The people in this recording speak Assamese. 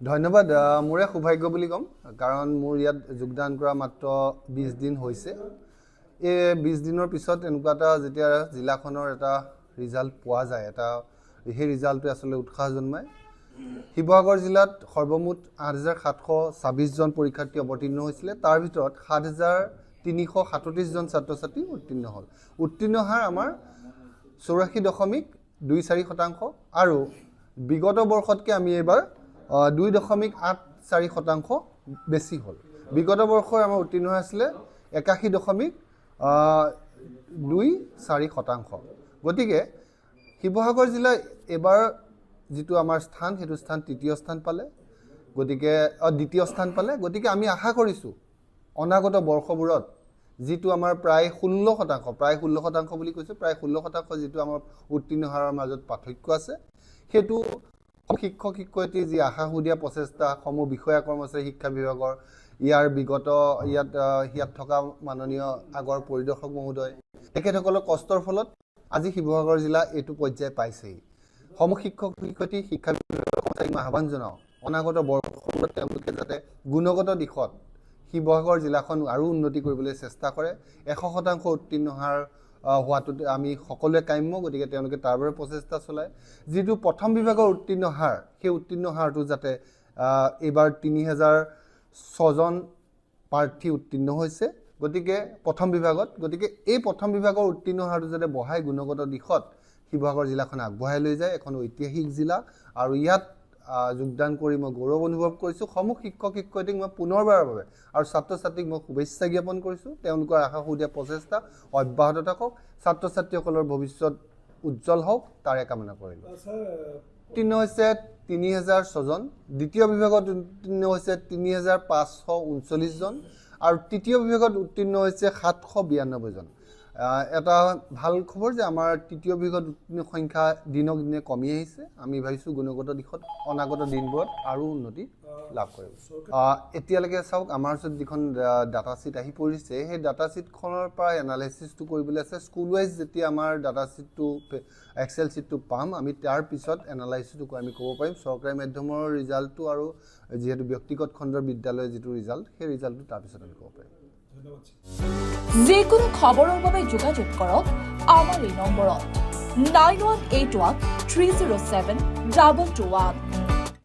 ধন্যবাদ মোৰে সৌভাগ্য বুলি ক'ম কাৰণ মোৰ ইয়াত যোগদান কৰা মাত্ৰ 20 দিন হৈছে এই 20 দিনৰ পিছত এনেকুৱা এটা যেতিয়া জিলাখনৰ এটা ৰিজাল্ট পোৱা যায় এটা সেই ৰিজাল্টে আসলে উৎসাহ জন্মায় শিৱসাগৰ জিলাত সৰ্বমুঠ 8726 জন পৰীক্ষাৰ্থী অৱতীৰ্ণ হৈছিলে তাৰ ভিতৰত 7337 জন ছাত্ৰ-ছাত্ৰী উত্তীৰ্ণ হ'ল উত্তীৰ্ণ হাৰ আমাৰ 84.24% আৰু বিগত বৰ্ষতকৈ আমি এবাৰ 2.84% বেছি হ'ল বিগত বৰ্ষৰ আমাৰ উত্তীৰ্ণ হৈছিলে 81.24% গতিকে শিৱসাগৰ জিলা এবাৰ যেটো আমাৰ স্থান হেতু স্থান তৃতীয় স্থান পালে গতিকে দ্বিতীয় স্থান পালে গতিকে আমি আশা কৰিছো অনাগত বৰ্ষবোৰত যেটো আমাৰ প্ৰায় 16% বুলি কৈছো প্ৰায় 16% যেটো আমাৰ উত্তীৰ্ণ হাৰৰ মাজত পাৰ্থক্য আছে হেতু শিক্ষক শিক্ষয়িত্ৰী যি আশা সুদিয়া প্ৰচেষ্টা সমূহ বিষয়া কৰ্মচাৰী শিক্ষা বিভাগৰ ইয়াৰ বিগত ইয়াত থকা মাননীয় আগৰ পৰিদৰ্শক মহোদয় তেখেতসকলৰ কষ্টৰ ফলত আজি শিৱসাগৰ জিলা এটো পৰ্যায় পাইছে সমূহ শিক্ষক শিক্ষয়িত্ৰী শিক্ষা বিভাগৰ কৰ্মচাৰীক আহ্বান জনাও অনাগত বৰ্ষবোৰত তেওঁলোকে যাতে গুণগত দিশত শিৱসাগৰ জিলাখন আৰু উন্নতি কৰিবলৈ চেষ্টা কৰে 100% উত্তীৰ্ণ হাৰ হোৱাটো আমি সকলোৱে কাম্য গতিকে তেওঁলোকে তাৰ বাবে প্ৰচেষ্টা চলায় যেটো প্ৰথম বিভাগৰ উত্তীৰ্ণ হাৰ সেই উত্তীৰ্ণ হাৰটো যাতে এবাৰ 3006 জন প্ৰাৰ্থী উত্তীৰ্ণ হৈছে গতিকে প্ৰথম বিভাগত গতিকে এই প্ৰথম বিভাগৰ উত্তীৰ্ণ হাৰটো যাতে বঢ়াই গুণগত দিশত শিৱসাগৰ জিলাখন আগবঢ়াই লৈ যায় এখন ঐতিহাসিক জিলা আৰু ইয়াত যোগদান কৰি মই গৌৰৱ অনুভৱ কৰিছো সমূহ শিক্ষক শিক্ষয়িত্ৰীক মই পুনৰবাৰৰ বাবে আৰু ছাত্ৰ-ছাত্ৰীক মই শুভেচ্ছা জ্ঞাপন কৰিছো তেওঁলোকৰ আশা সুদিয়া প্ৰচেষ্টা অব্যাহত থাকক ছাত্ৰ-ছাত্ৰীসকলৰ ভৱিষ্যত উজ্জ্বল হওক তাৰে কামনা কৰিলো উত্তীৰ্ণ হৈছে 3006 জন দ্বিতীয় বিভাগত উত্তীৰ্ণ হৈছে 3539 জন আৰু তৃতীয় বিভাগত উত্তীৰ্ণ হৈছে 792 জন এটা ভাল খবৰ যে আমাৰ তৃতীয় বিভাগত উত্তীৰ্ণ সংখ্যা দিনক দিনে কমি আহিছে আমি ভাবিছো গুণগত দিশত অনাগত দিনবোৰত আৰু উন্নতি লাভ কৰিব এতিয়ালৈকে চাওক আমাৰ ওচৰত যিখন ডাটা শীট আহি পৰিছে সেই ডাটা শীটখনৰ পৰা এনালাইসিসটো কৰিবলৈ আছে স্কুল ওয়াইজ যেতিয়া আমাৰ ডাটা শীটটো এক্সেল শীটটো পাম আমি তাৰ পিছত এনালাইসিসটো আমি ক'ব পাৰিম চৰকাৰী মাধ্যমৰ ৰিজাল্টটো আৰু যেহেতু ব্যক্তিগত খণ্ডৰ বিদ্যালয়ৰ যেটো ৰিজাল্ট সেই ৰিজাল্টটো তাৰ পিছত আমি ক'ব পাৰিম যিকোনো খবৰৰ বাবে যোগাযোগ কৰক আমাৰ এই নম্বৰত 9181 307 221